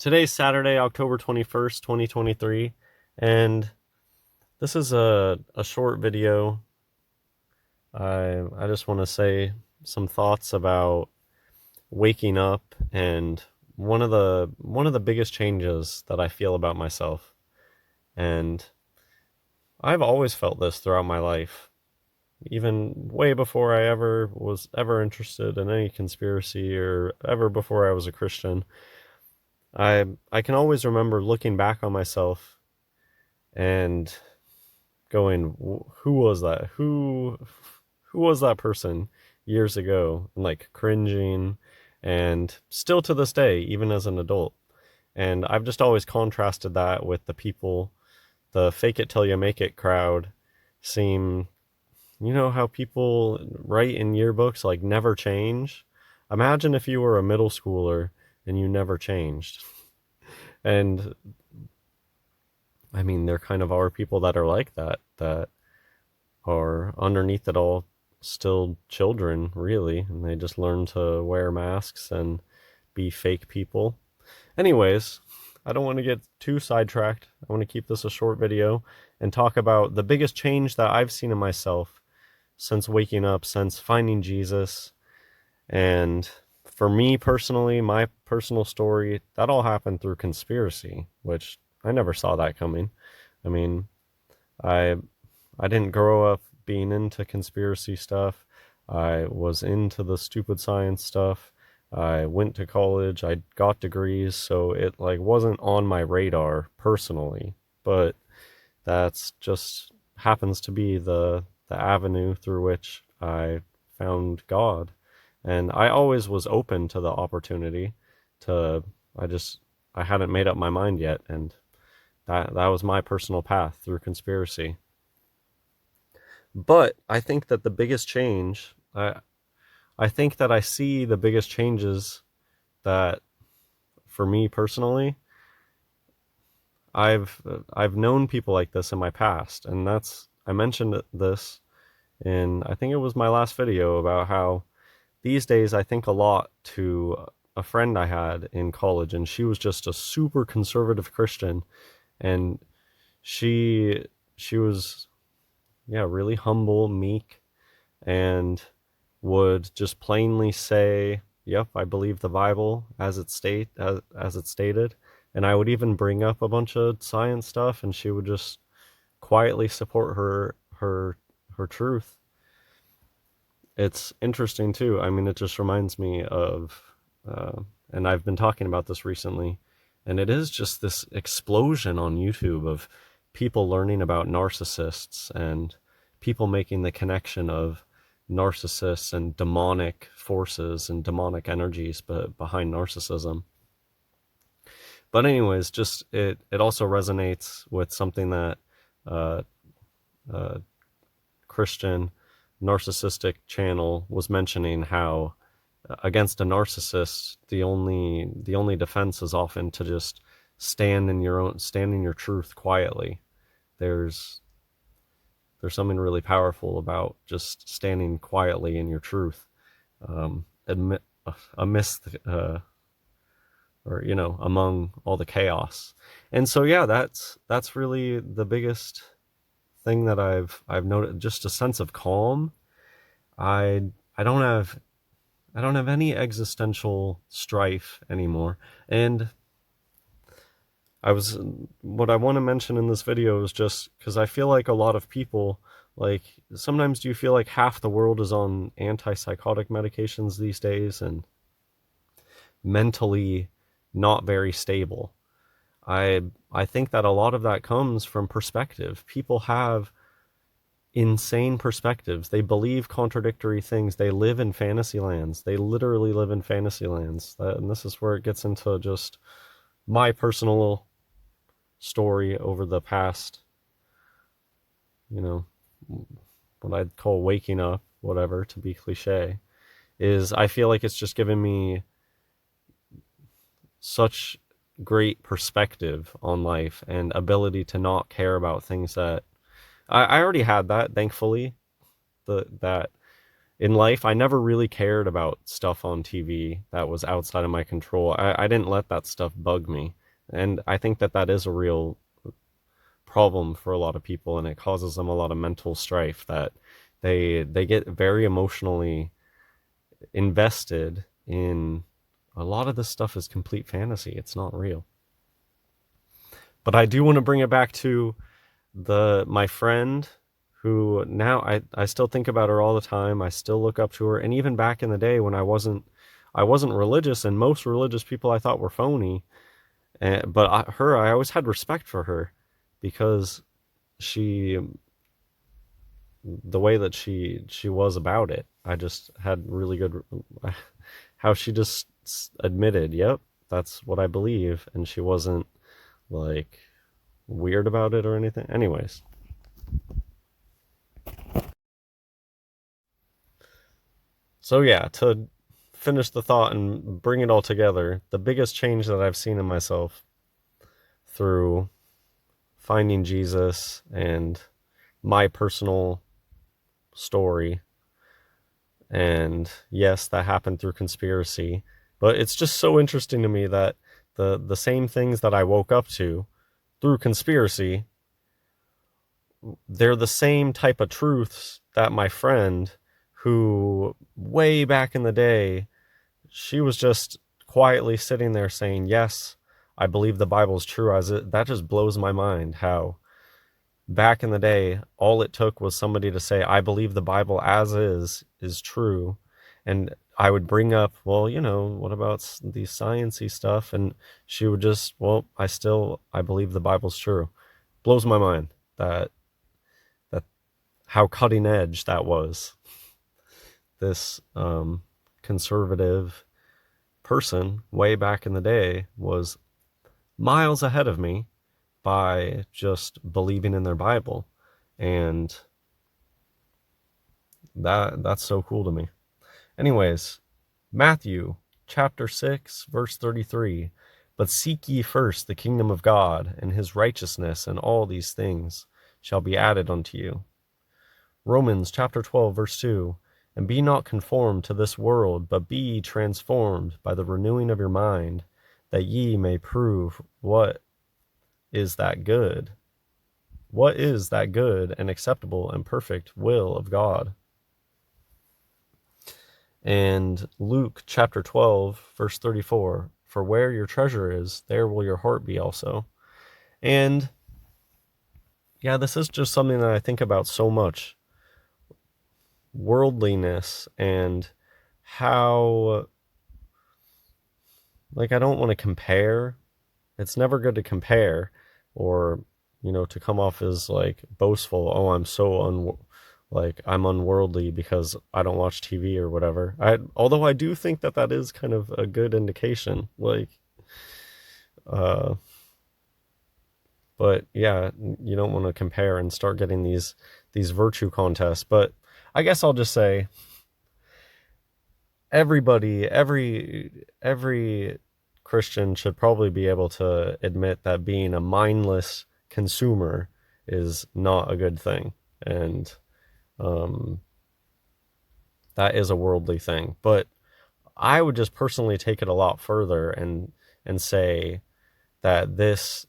Today's Saturday, October 21st, 2023, and this is a short video. I just want to say some thoughts about waking up and one of the biggest changes that I feel about myself. And I've always felt this throughout my life, even way before I ever was ever interested in any conspiracy or ever before I was a Christian. I can always remember looking back on myself and going, who was that? Who was that person years ago? And like cringing, and still to this day, even as an adult. And I've just always contrasted that with the people, the fake it till you make it crowd seem, you know how people write in yearbooks like never change? Imagine if you were a middle schooler and you never changed. And I mean, there kind of are people that are like that, that are underneath it all still children, really, and they just learn to wear masks and be fake people. Anyways, I don't want to get too sidetracked. I want to keep this a short video and talk about the biggest change that I've seen in myself since waking up, since finding Jesus. And for me personally, my personal story, that all happened through conspiracy, which I never saw that coming. I mean, I I didn't grow up being into conspiracy stuff. I was into the stupid science stuff. I went to college, I got degrees, so it like wasn't on my radar personally, but that's just happens to be the avenue through which I found God. And I always was open to the opportunity to I just I hadn't made up my mind yet, and that was my personal path through conspiracy. But I think that the biggest change, I think that I see the biggest changes that for me personally, I've known people like this in my past, and that's I mentioned this in I think it was my last video about how these days I think a lot to a friend I had in college, and she was just a super conservative Christian, and she she was, yeah, really humble, meek, and would just plainly say, "Yep, I believe the Bible as it stated." And I would even bring up a bunch of science stuff, and she would just quietly support her truth. It's interesting too. I mean, it just reminds me of, and I've been talking about this recently, and it is just this explosion on YouTube of people learning about narcissists and people making the connection of narcissists and demonic forces and demonic energies but behind narcissism. But anyways, just it also resonates with something that uh, uh, Christian narcissistic channel was mentioning, how against a narcissist the only defense is often to just stand in your truth quietly. There's there's something really powerful about just standing quietly in your truth, admit amidst or among all the chaos. And so yeah, that's really the biggest thing that I've noted, just a sense of calm. I I don't have I don't have any existential strife anymore. And I was what I want to mention in this video is just because I feel like a lot of people, like, sometimes do you feel like half the world is on antipsychotic medications these days and mentally not very stable? I think that a lot of that comes from perspective. People have insane perspectives. They believe contradictory things. They live in fantasy lands. They literally live in fantasy lands. And this is where it gets into just my personal story over the past, you know, what I'd call waking up, whatever, to be cliche, is I feel like it's just given me such great perspective on life and ability to not care about things that I already had that, thankfully, that in life, I never really cared about stuff on TV that was outside of my control. I didn't let that stuff bug me. And I think that that is a real problem for a lot of people, and it causes them a lot of mental strife, that they get very emotionally invested in a lot of this stuff is complete fantasy. It's not real. But I do want to bring it back to my friend who now I still think about her all the time. I still look up to her. And even back in the day when I wasn't religious, and most religious people I thought were phony. But I always had respect for her, because she, the way that she was about it, I just had really good, how she just admitted, yep, that's what I believe, and she wasn't like weird about it or anything. Anyways, so yeah, to finish the thought and bring it all together, the biggest change that I've seen in myself through finding Jesus and my personal story, and yes, that happened through conspiracy, but it's just so interesting to me that the same things that I woke up to through conspiracy, they're the same type of truths that my friend, who way back in the day, she was just quietly sitting there saying, yes, I believe the Bible's true. That just blows my mind, how back in the day, all it took was somebody to say, I believe the Bible as is true. And I would bring up, well, what about the sciencey stuff? And she would just, well, I believe the Bible's true. Blows my mind that how cutting edge that was. This conservative person way back in the day was miles ahead of me by just believing in their Bible. And that's so cool to me. Anyways, Matthew chapter 6, verse 33. But seek ye first the kingdom of God and his righteousness, and all these things shall be added unto you. Romans chapter 12, verse 2. And be not conformed to this world, but be ye transformed by the renewing of your mind, that ye may prove what is that good and acceptable and perfect will of God. And Luke chapter 12, verse 34, for where your treasure is, there will your heart be also. And yeah, this is just something that I think about so much. Worldliness, and how, like, I don't want to compare. It's never good to compare, or, to come off as like boastful. Oh, I'm unworldly because I don't watch TV or whatever. Although I do think that that is kind of a good indication, like, but yeah, you don't want to compare and start getting these virtue contests. But I guess I'll just say, everybody, every Christian should probably be able to admit that being a mindless consumer is not a good thing, and that is a worldly thing. But I would just personally take it a lot further and say that this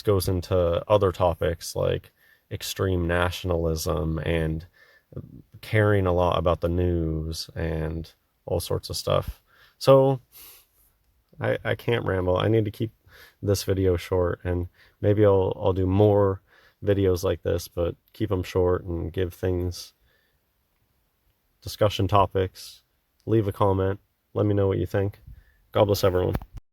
goes into other topics like extreme nationalism and caring a lot about the news and all sorts of stuff. So I can't ramble. I need to keep this video short, and maybe I'll do more videos like this, but keep them short and give things, discussion topics. Leave a comment. Let me know what you think. God bless everyone.